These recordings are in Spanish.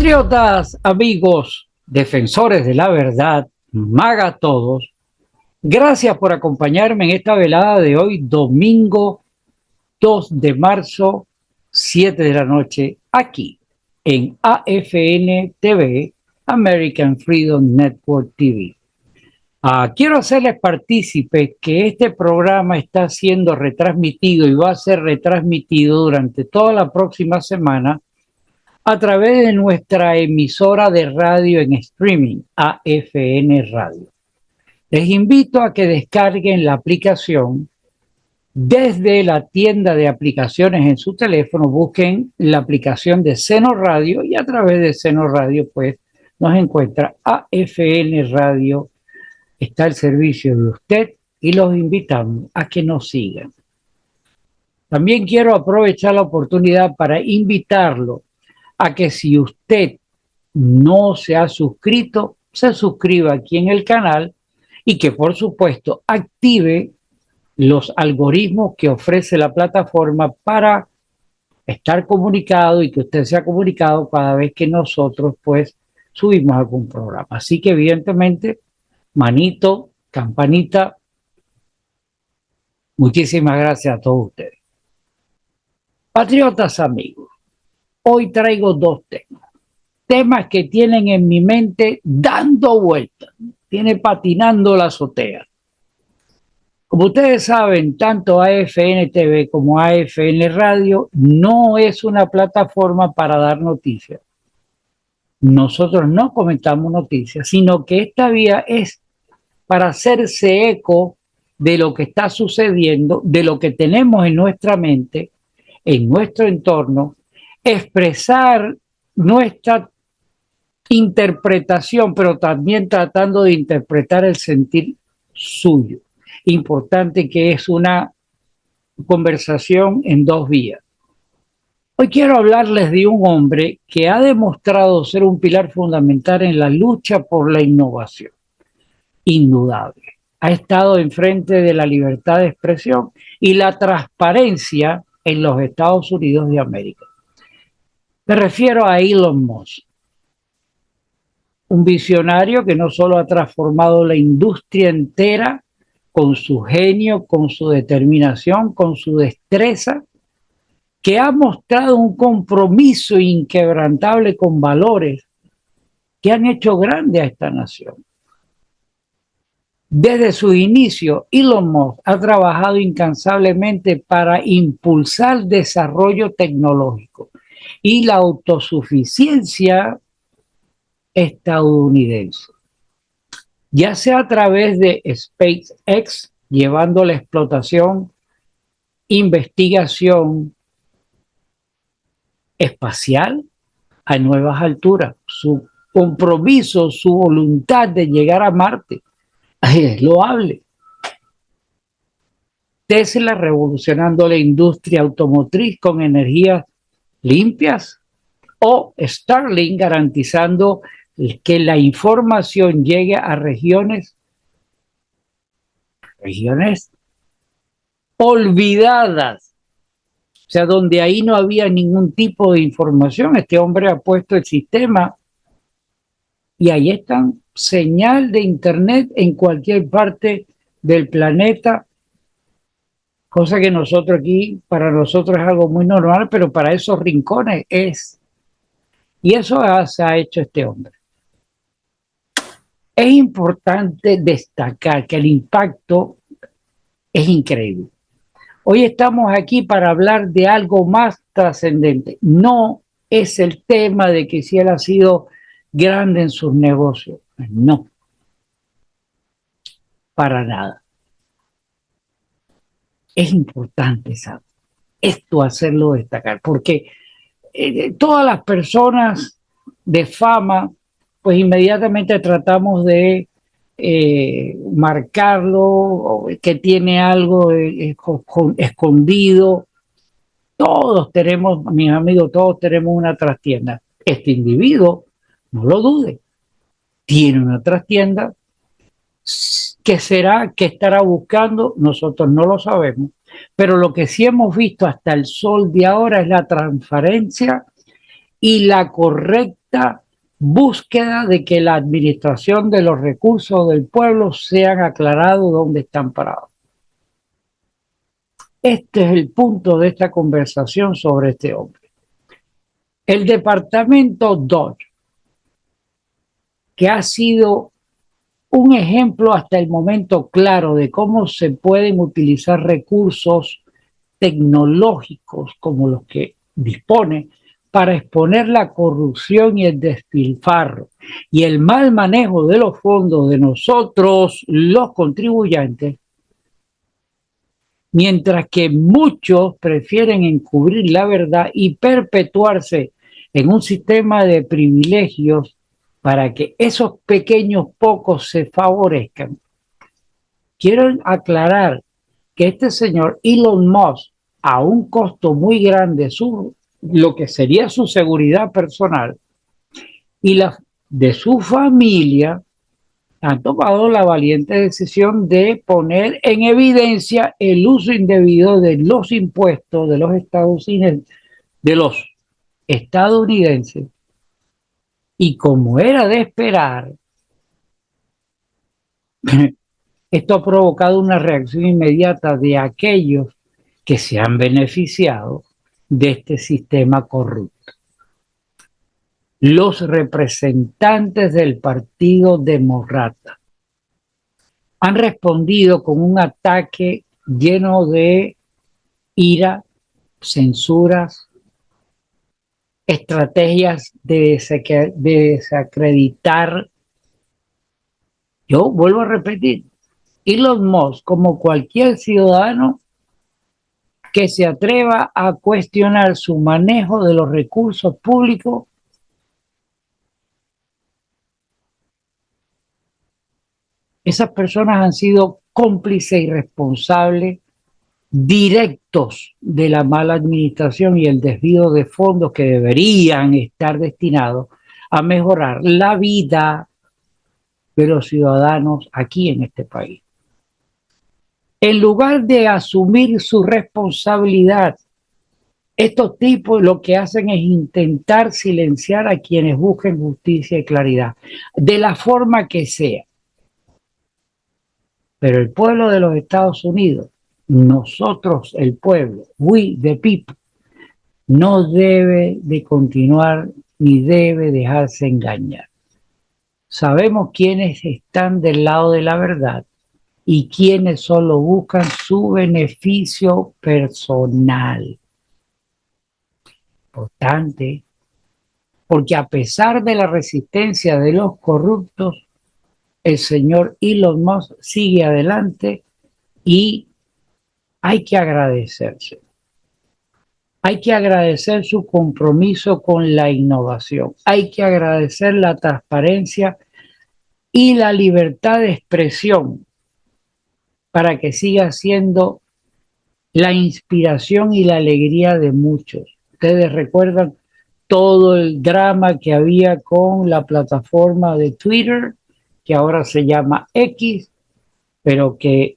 Patriotas, amigos, defensores de la verdad, maga todos, gracias por acompañarme en esta velada de hoy, domingo 2 de marzo, 7 de la noche, aquí en AFN TV, American Freedom Network TV. Quiero hacerles partícipe que este programa está siendo retransmitido y va a ser retransmitido durante toda la próxima semana a través de nuestra emisora de radio en streaming, AFN Radio. Les invito a que descarguen la aplicación desde la tienda de aplicaciones en su teléfono, busquen la aplicación de Seno Radio y a través de Seno Radio pues nos encuentra AFN Radio, está al servicio de usted y los invitamos a que nos sigan. También quiero aprovechar la oportunidad para invitarlo a que si usted no se ha suscrito, se suscriba aquí en el canal y que por supuesto active los algoritmos que ofrece la plataforma para estar comunicado y que usted sea comunicado cada vez que nosotros pues subimos algún programa. Así que evidentemente, manito, campanita, muchísimas gracias a todos ustedes. Patriotas amigos, hoy traigo dos temas que tienen en mi mente dando vueltas, tiene patinando la azotea. Como ustedes saben, tanto AFN TV como AFN Radio no es una plataforma para dar noticias. Nosotros no comentamos noticias, sino que esta vía es para hacerse eco de lo que está sucediendo, de lo que tenemos en nuestra mente, en nuestro entorno, expresar nuestra interpretación, pero también tratando de interpretar el sentir suyo. Importante que es una conversación en dos vías. Hoy quiero hablarles de un hombre que ha demostrado ser un pilar fundamental en la lucha por la innovación. Indudable. Ha estado enfrente de la libertad de expresión y la transparencia en los Estados Unidos de América. Me refiero a Elon Musk. Un visionario que no solo ha transformado la industria entera con su genio, con su determinación, con su destreza, que ha mostrado un compromiso inquebrantable con valores que han hecho grande a esta nación. Desde su inicio, Elon Musk ha trabajado incansablemente para impulsar desarrollo tecnológico y la autosuficiencia estadounidense, ya sea a través de SpaceX, llevando la explotación, investigación espacial a nuevas alturas, su compromiso, su voluntad de llegar a Marte, es loable. Tesla revolucionando la industria automotriz con energías limpias, o Starlink garantizando que la información llegue a regiones olvidadas, o sea, donde ahí no había ningún tipo de información. Este hombre ha puesto el sistema y ahí están, señal de internet en cualquier parte del planeta, cosa que nosotros aquí, para nosotros es algo muy normal, pero para esos rincones es. Y eso se ha hecho este hombre. Es importante destacar que el impacto es increíble. Hoy estamos aquí para hablar de algo más trascendente. No es el tema de que si él ha sido grande en sus negocios. No. Para nada. Es importante, ¿sabes? Esto hacerlo destacar, porque todas las personas de fama, pues inmediatamente tratamos de marcarlo, que tiene algo escondido. Todos tenemos, mis amigos, todos tenemos una trastienda. Este individuo, no lo dude, tiene una trastienda. ¿Qué será? ¿Qué estará buscando? Nosotros no lo sabemos. Pero lo que sí hemos visto hasta el sol de ahora es la transparencia y la correcta búsqueda de que la administración de los recursos del pueblo sean aclarados dónde están parados. Este es el punto de esta conversación sobre este hombre. El departamento Dodge, que ha sido un ejemplo hasta el momento claro de cómo se pueden utilizar recursos tecnológicos como los que dispone para exponer la corrupción y el despilfarro y el mal manejo de los fondos de nosotros, los contribuyentes, mientras que muchos prefieren encubrir la verdad y perpetuarse en un sistema de privilegios para que esos pequeños pocos se favorezcan. Quiero aclarar que este señor Elon Musk, a un costo muy grande, lo que sería su seguridad personal y la de su familia, han tomado la valiente decisión de poner en evidencia el uso indebido de los impuestos de los estadounidenses. Y como era de esperar, esto ha provocado una reacción inmediata de aquellos que se han beneficiado de este sistema corrupto. Los representantes del Partido Demócrata han respondido con un ataque lleno de ira, censuras, estrategias de desacreditar. Yo vuelvo a repetir, Elon Musk, como cualquier ciudadano que se atreva a cuestionar su manejo de los recursos públicos, esas personas han sido cómplices y responsables directos de la mala administración y el desvío de fondos que deberían estar destinados a mejorar la vida de los ciudadanos aquí en este país. En lugar de asumir su responsabilidad, estos tipos lo que hacen es intentar silenciar a quienes busquen justicia y claridad, de la forma que sea. Pero el pueblo de los Estados Unidos, nosotros el pueblo, we the people, no debe de continuar ni debe dejarse engañar. Sabemos quiénes están del lado de la verdad y quienes solo buscan su beneficio personal. Importante, porque a pesar de la resistencia de los corruptos, el señor Elon Musk sigue adelante y hay que agradecerse. Hay que agradecer su compromiso con la innovación. Hay que agradecer la transparencia y la libertad de expresión para que siga siendo la inspiración y la alegría de muchos. Ustedes recuerdan todo el drama que había con la plataforma de Twitter, que ahora se llama X, pero que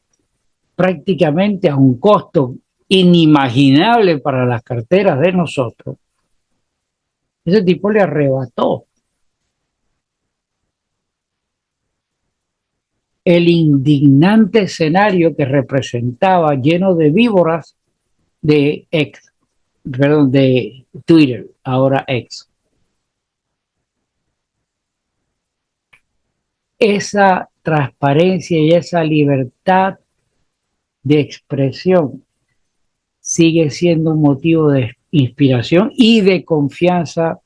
prácticamente a un costo inimaginable para las carteras de nosotros, ese tipo le arrebató el indignante escenario que representaba lleno de víboras de de Twitter, ahora X. Esa transparencia y esa libertad de expresión sigue siendo un motivo de inspiración y de confianza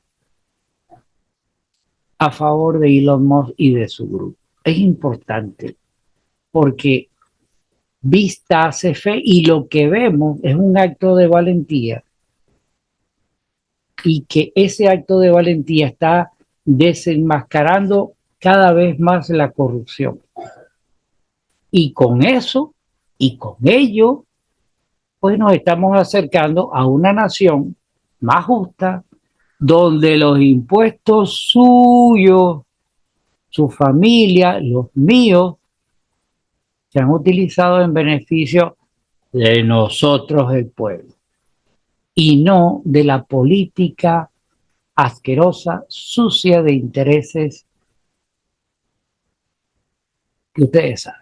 a favor de Elon Musk y de su grupo. Es importante porque vista hace fe y lo que vemos es un acto de valentía y que ese acto de valentía está desenmascarando cada vez más la corrupción. Y con eso y con ello, pues nos estamos acercando a una nación más justa, donde los impuestos suyos, su familia, los míos, se han utilizado en beneficio de nosotros, el pueblo, y no de la política asquerosa, sucia de intereses que ustedes saben.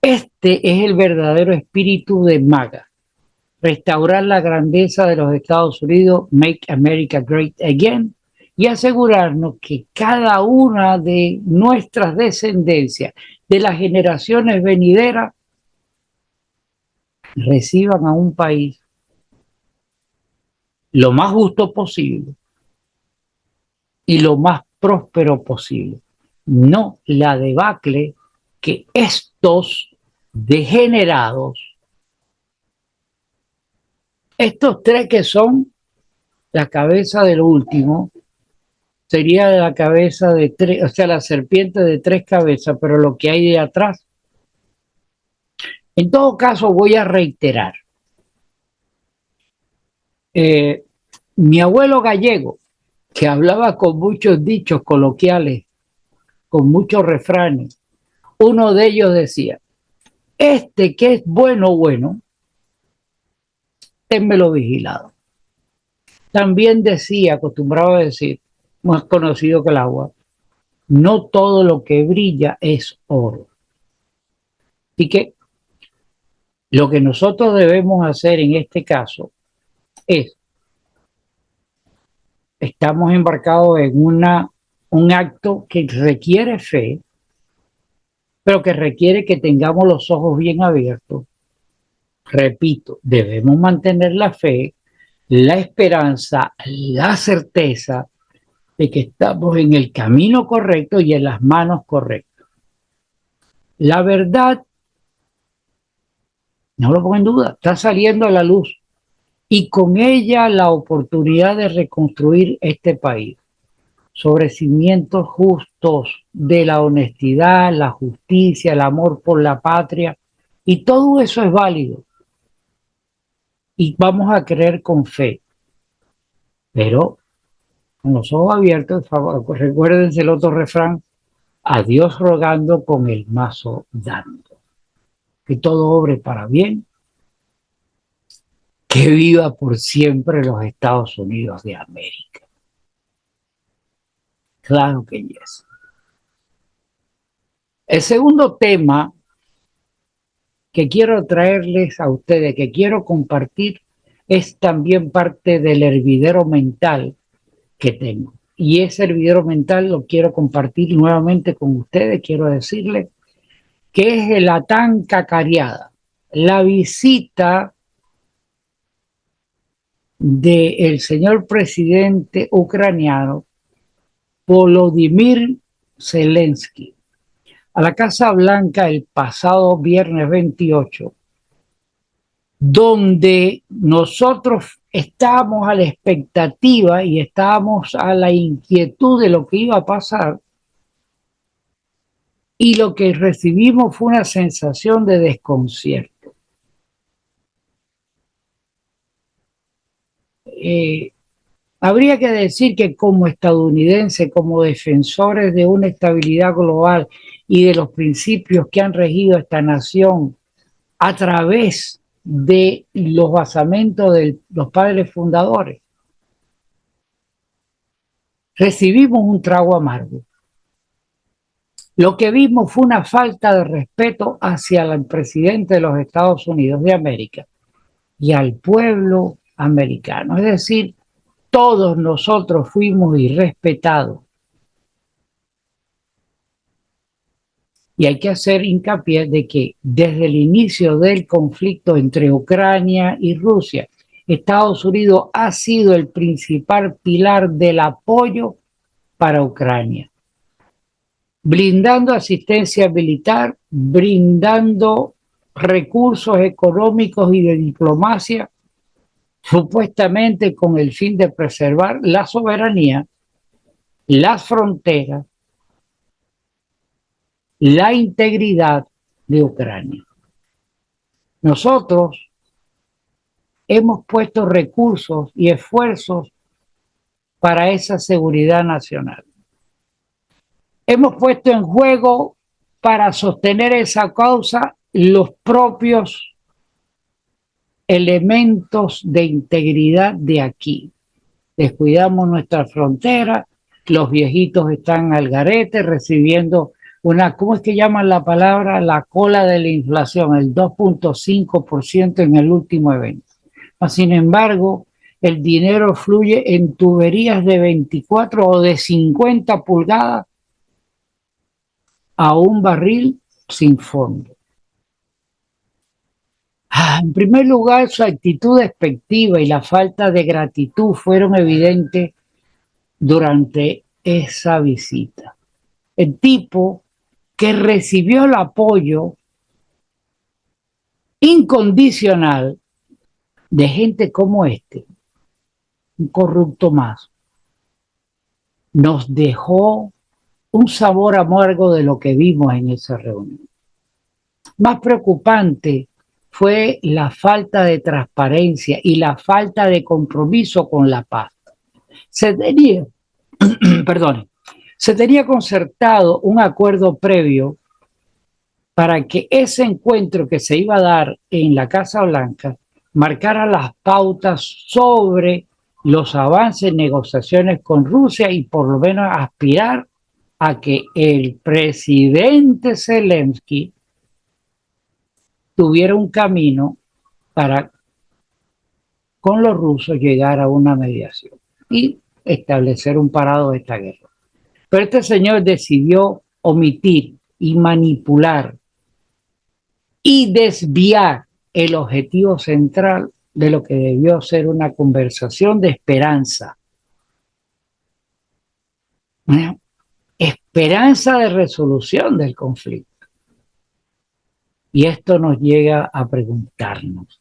Este es el verdadero espíritu de MAGA: restaurar la grandeza de los Estados Unidos, make America great again, y asegurarnos que cada una de nuestras descendencias, de las generaciones venideras, reciban a un país lo más justo posible y lo más próspero posible. No la debacle que estos degenerados, estos tres que son la cabeza del último, sería la cabeza de tres, o sea, la serpiente de tres cabezas, pero lo que hay de atrás. En todo caso, voy a reiterar. Mi abuelo gallego, que hablaba con muchos dichos coloquiales, con muchos refranes, uno de ellos decía: este que es bueno, bueno, ténmelo vigilado. También decía, acostumbraba a decir, más conocido que el agua, no todo lo que brilla es oro. Así que lo que nosotros debemos hacer en este caso es, estamos embarcados en un acto que requiere fe, pero que requiere que tengamos los ojos bien abiertos. Repito, debemos mantener la fe, la esperanza, la certeza de que estamos en el camino correcto y en las manos correctas. La verdad, no lo pongo en duda, está saliendo a la luz, y con ella la oportunidad de reconstruir este país sobre cimientos justos de la honestidad, la justicia, el amor por la patria, y todo eso es válido y vamos a creer con fe, pero con los ojos abiertos. Recuérdense el otro refrán: a Dios rogando, con el mazo dando. Que todo obre para bien, que viva por siempre los Estados Unidos de América. Claro que yes. El segundo tema que quiero traerles a ustedes, que quiero compartir, es también parte del hervidero mental que tengo. Y ese hervidero mental lo quiero compartir nuevamente con ustedes. Quiero decirles que es la tan cacareada, la visita del señor presidente ucraniano Volodymyr Zelensky a la Casa Blanca el pasado viernes 28, donde nosotros estábamos a la expectativa y estábamos a la inquietud de lo que iba a pasar, y lo que recibimos fue una sensación de desconcierto. Habría que decir que como estadounidenses, como defensores de una estabilidad global y de los principios que han regido esta nación a través de los basamentos de los padres fundadores, recibimos un trago amargo. Lo que vimos fue una falta de respeto hacia el presidente de los Estados Unidos de América y al pueblo americano. Es decir, todos nosotros fuimos irrespetados. Y hay que hacer hincapié de que desde el inicio del conflicto entre Ucrania y Rusia, Estados Unidos ha sido el principal pilar del apoyo para Ucrania, brindando asistencia militar, brindando recursos económicos y de diplomacia, supuestamente con el fin de preservar la soberanía, las fronteras, la integridad de Ucrania. Nosotros hemos puesto recursos y esfuerzos para esa seguridad nacional. Hemos puesto en juego para sostener esa causa los propios elementos de integridad de aquí. descuidamos nuestra frontera, los viejitos están al garete recibiendo una, ¿cómo es que llaman la palabra? La cola de la inflación, el 2.5% en el último evento. Sin embargo, el dinero fluye en tuberías de 24 o de 50 pulgadas a un barril sin fondo. En primer lugar, su actitud despectiva y la falta de gratitud fueron evidentes durante esa visita. El tipo que recibió el apoyo incondicional de gente como este, un corrupto más, nos dejó un sabor amargo de lo que vimos en esa reunión. Más preocupante fue la falta de transparencia y la falta de compromiso con la paz. Se tenía, perdón, se tenía concertado un acuerdo previo para que ese encuentro que se iba a dar en la Casa Blanca marcara las pautas sobre los avances en negociaciones con Rusia y por lo menos aspirar a que el presidente Zelensky tuviera un camino para con los rusos llegar a una mediación y establecer un parado de esta guerra. Pero este señor decidió omitir y manipular y desviar el objetivo central de lo que debió ser una conversación de esperanza. Una esperanza de resolución del conflicto. Y esto nos llega a preguntarnos,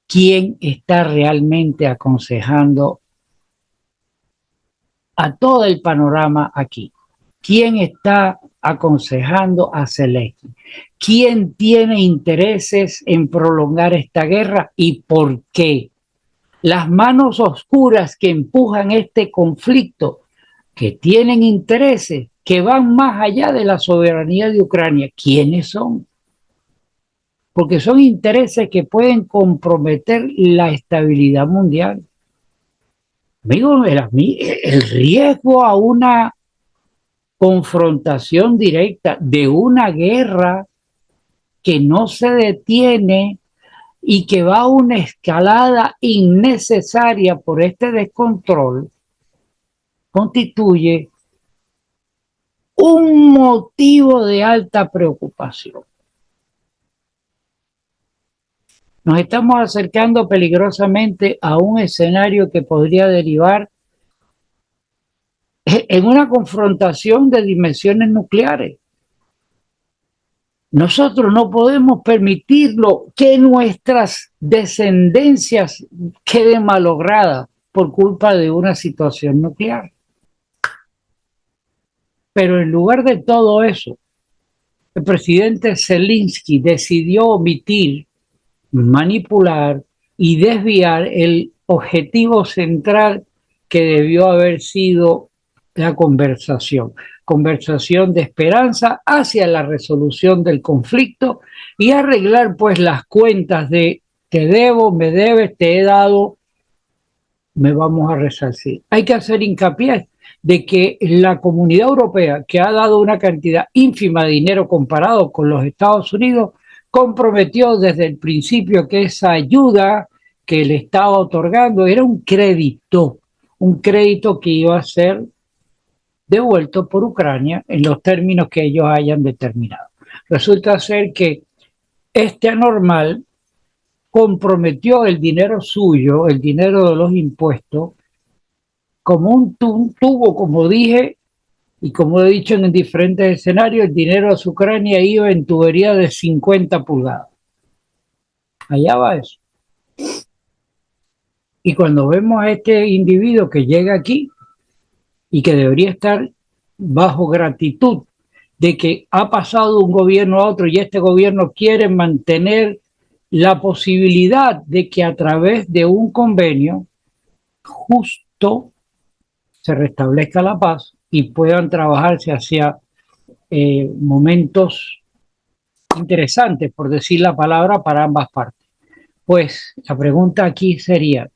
¿quién está realmente aconsejando a todo el panorama aquí? ¿Quién está aconsejando a Zelensky? ¿Quién tiene intereses en prolongar esta guerra y por qué? Las manos oscuras que empujan este conflicto, que tienen intereses que van más allá de la soberanía de Ucrania, ¿quiénes son? Porque son intereses que pueden comprometer la estabilidad mundial. Amigo, el riesgo a una confrontación directa de una guerra que no se detiene y que va a una escalada innecesaria por este descontrol, constituye un motivo de alta preocupación. Nos estamos acercando peligrosamente a un escenario que podría derivar en una confrontación de dimensiones nucleares. Nosotros no podemos permitirlo que nuestras descendencias queden malogradas por culpa de una situación nuclear. Pero en lugar de todo eso, el presidente Zelensky decidió omitir, manipular y desviar el objetivo central que debió haber sido la conversación de esperanza hacia la resolución del conflicto y arreglar pues las cuentas de te debo, me debes, te he dado, me vamos a resarcir. Hay que hacer hincapié de que la comunidad europea, que ha dado una cantidad ínfima de dinero comparado con los Estados Unidos, comprometió desde el principio que esa ayuda que le estaba otorgando era un crédito que iba a ser devuelto por Ucrania en los términos que ellos hayan determinado. Resulta ser que este anormal comprometió el dinero suyo, el dinero de los impuestos, como un tubo, como dije, y como he dicho en diferentes escenarios, el dinero a Ucrania iba en tubería de 50 pulgadas. Allá va eso. Y cuando vemos a este individuo que llega aquí y que debería estar bajo gratitud de que ha pasado de un gobierno a otro y este gobierno quiere mantener la posibilidad de que a través de un convenio justo se restablezca la paz y puedan trabajarse hacia momentos interesantes, por decir la palabra, para ambas partes. Pues la pregunta aquí sería,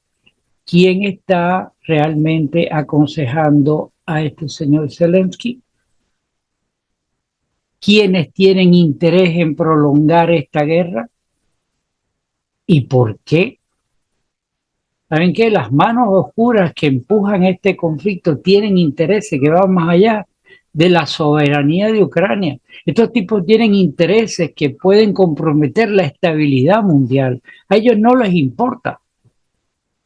¿quién está realmente aconsejando a este señor Zelensky? ¿Quiénes tienen interés en prolongar esta guerra? ¿Y por qué? ¿Saben qué? Las manos oscuras que empujan este conflicto tienen intereses que van más allá de la soberanía de Ucrania. Estos tipos tienen intereses que pueden comprometer la estabilidad mundial. A ellos no les importa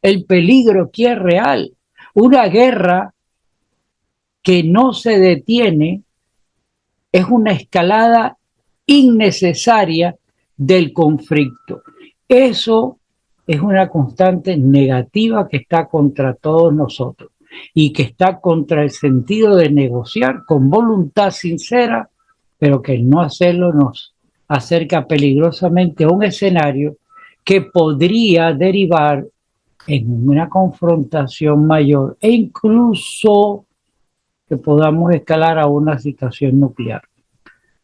el peligro que es real. Una guerra que no se detiene es una escalada innecesaria del conflicto. Eso es una constante negativa que está contra todos nosotros y que está contra el sentido de negociar con voluntad sincera, pero que el no hacerlo nos acerca peligrosamente a un escenario que podría derivar en una confrontación mayor e incluso que podamos escalar a una situación nuclear.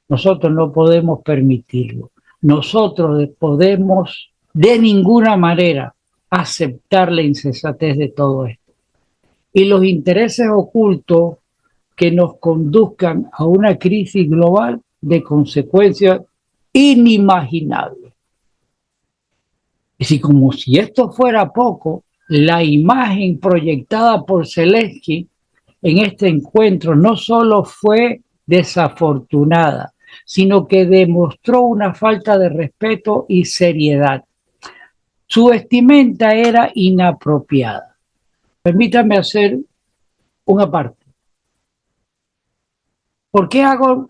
Nosotros no podemos permitirlo. Nosotros podemos de ninguna manera aceptar la insensatez de todo esto. Y los intereses ocultos que nos conduzcan a una crisis global de consecuencias inimaginables. Y como si esto fuera poco, la imagen proyectada por Zelensky en este encuentro no solo fue desafortunada, sino que demostró una falta de respeto y seriedad. Su vestimenta era inapropiada. Permítame hacer una parte. ¿Por qué hago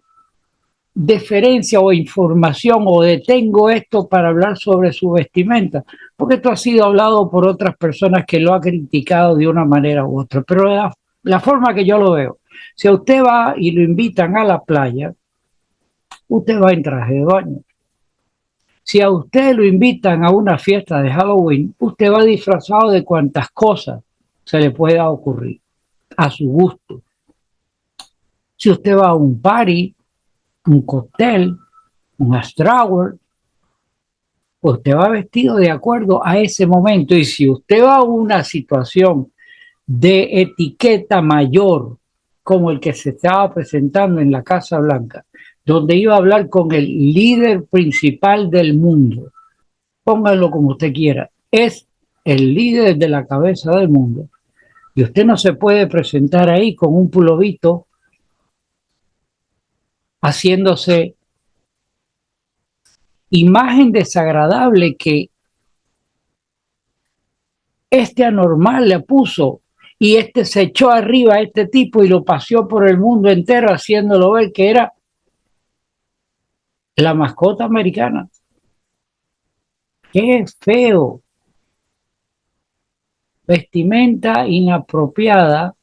deferencia o información o detengo esto para hablar sobre su vestimenta? Porque esto ha sido hablado por otras personas que lo han criticado de una manera u otra, pero la forma que yo lo veo, si a usted va y lo invitan a la playa, usted va en traje de baño. Si a usted lo invitan a una fiesta de Halloween, usted va disfrazado de cuantas cosas se le pueda ocurrir, a su gusto. Si usted va a un party, un cóctel, un happy hour, usted va vestido de acuerdo a ese momento. Y si usted va a una situación de etiqueta mayor, como el que se estaba presentando en la Casa Blanca, donde iba a hablar con el líder principal del mundo, pónganlo como usted quiera, es el líder de la cabeza del mundo. Y usted no se puede presentar ahí con un pulovito haciéndose imagen desagradable que este anormal le puso y este se echó arriba a este tipo y lo paseó por el mundo entero haciéndolo ver que era la mascota americana. ¡Qué feo! Vestimenta inapropiada,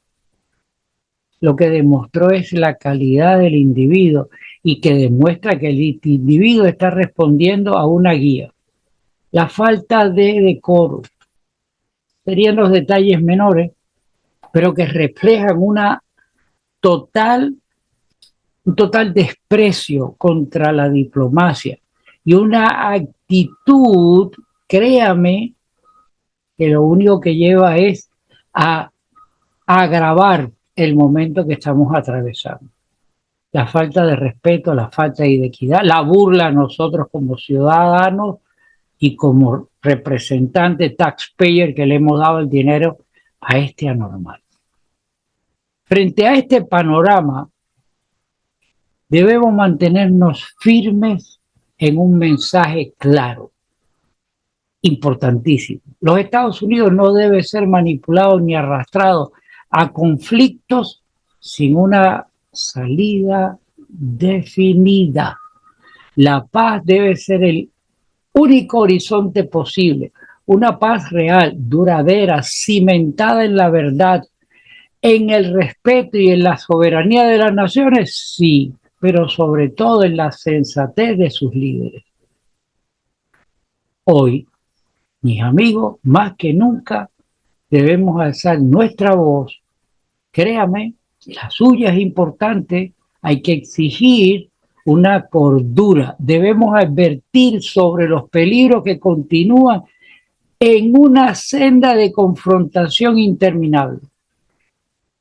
lo que demostró es la calidad del individuo y que demuestra que el individuo está respondiendo a una guía. La falta de decoro serían los detalles menores, pero que reflejan un total desprecio contra la diplomacia y una actitud, créame, que lo único que lleva es a agravar el momento que estamos atravesando. La falta de respeto, la falta de equidad, la burla a nosotros como ciudadanos y como representantes taxpayer que le hemos dado el dinero a este anormal. Frente a este panorama, debemos mantenernos firmes en un mensaje claro, importantísimo. Los Estados Unidos no deben ser manipulados ni arrastrados a conflictos sin una salida definida. La paz debe ser el único horizonte posible, una paz real, duradera, cimentada en la verdad, en el respeto y en la soberanía de las naciones, sí, pero sobre todo en la sensatez de sus líderes. Hoy, mis amigos, más que nunca debemos alzar nuestra voz. Créame, la suya es importante, hay que exigir una cordura. Debemos advertir sobre los peligros que continúan en una senda de confrontación interminable.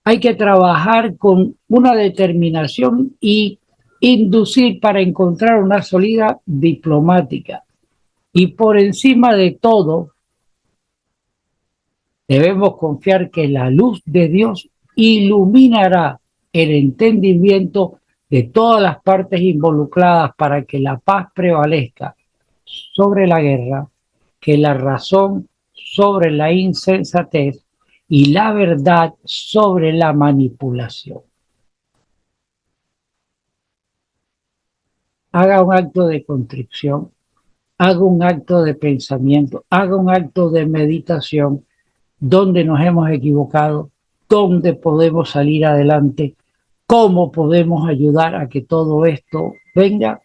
Hay que trabajar con una determinación y inducir para encontrar una salida diplomática. Y por encima de todo, debemos confiar que la luz de Dios iluminará el entendimiento de todas las partes involucradas para que la paz prevalezca sobre la guerra, que la razón sobre la insensatez y la verdad sobre la manipulación. Haga un acto de contrición, haga un acto de pensamiento, haga un acto de meditación, donde nos hemos equivocado, dónde podemos salir adelante, cómo podemos ayudar a que todo esto venga,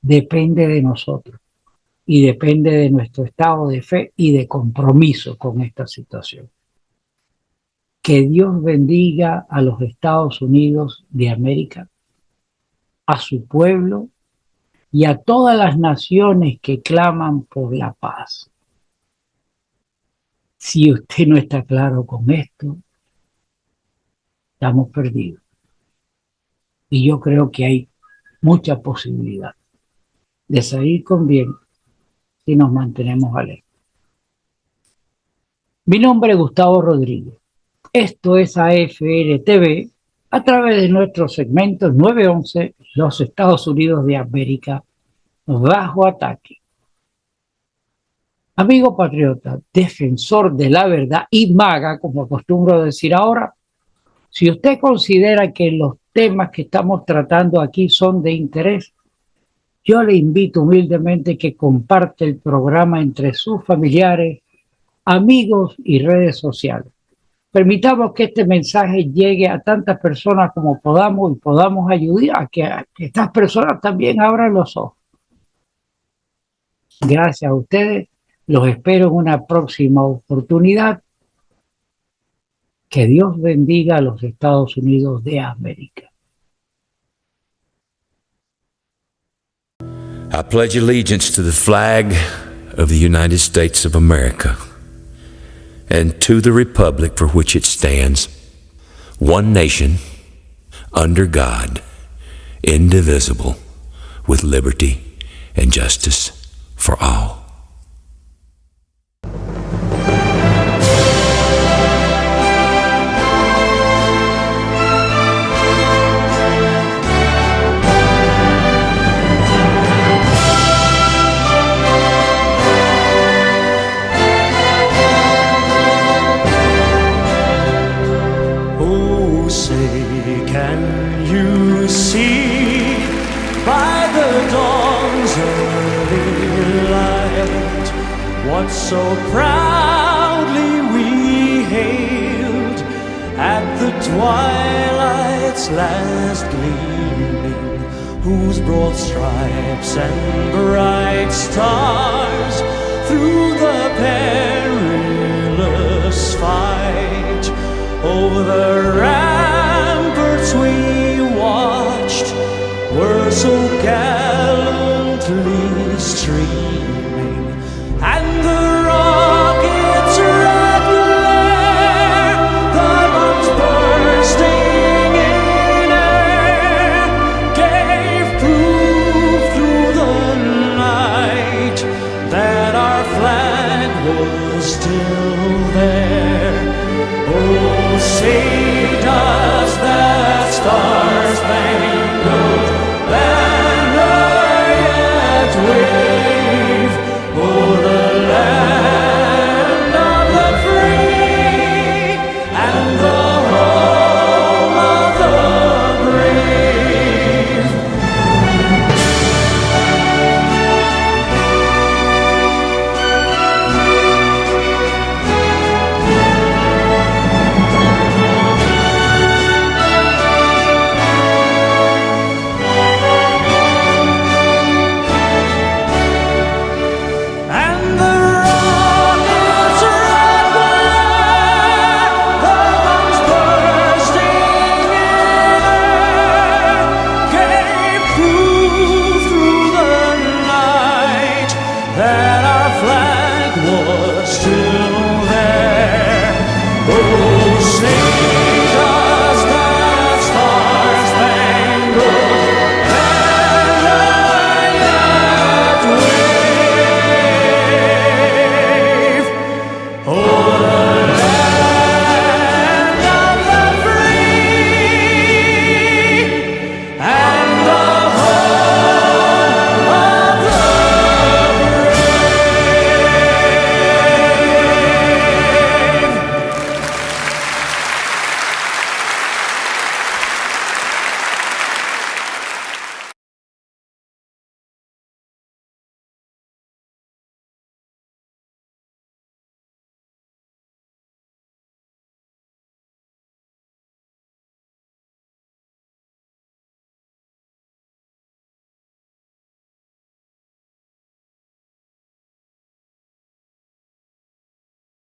depende de nosotros y depende de nuestro estado de fe y de compromiso con esta situación. Que Dios bendiga a los Estados Unidos de América, a su pueblo y a todas las naciones que claman por la paz. Si usted no está claro con esto, estamos perdidos. Y yo creo que hay mucha posibilidad de salir con bien si nos mantenemos alerta. Mi nombre es Gustavo Rodríguez. Esto es AFR TV a través de nuestro segmento 911, los Estados Unidos de América bajo ataque. Amigo patriota, defensor de la verdad y maga, como acostumbro decir ahora, si usted considera que los temas que estamos tratando aquí son de interés, yo le invito humildemente que comparte el programa entre sus familiares, amigos y redes sociales. Permitamos que este mensaje llegue a tantas personas como podamos y podamos ayudar a que estas personas también abran los ojos. Gracias a ustedes. Los espero en una próxima oportunidad. Que Dios bendiga a los Estados Unidos de América. I pledge allegiance to the flag of the United States of America and to the republic for which it stands, one nation, under God, indivisible, with liberty and justice for all. So proudly we hailed at the twilight's last gleaming, whose broad stripes and bright stars through the perilous fight over the ramparts we watched were so gallantly streamed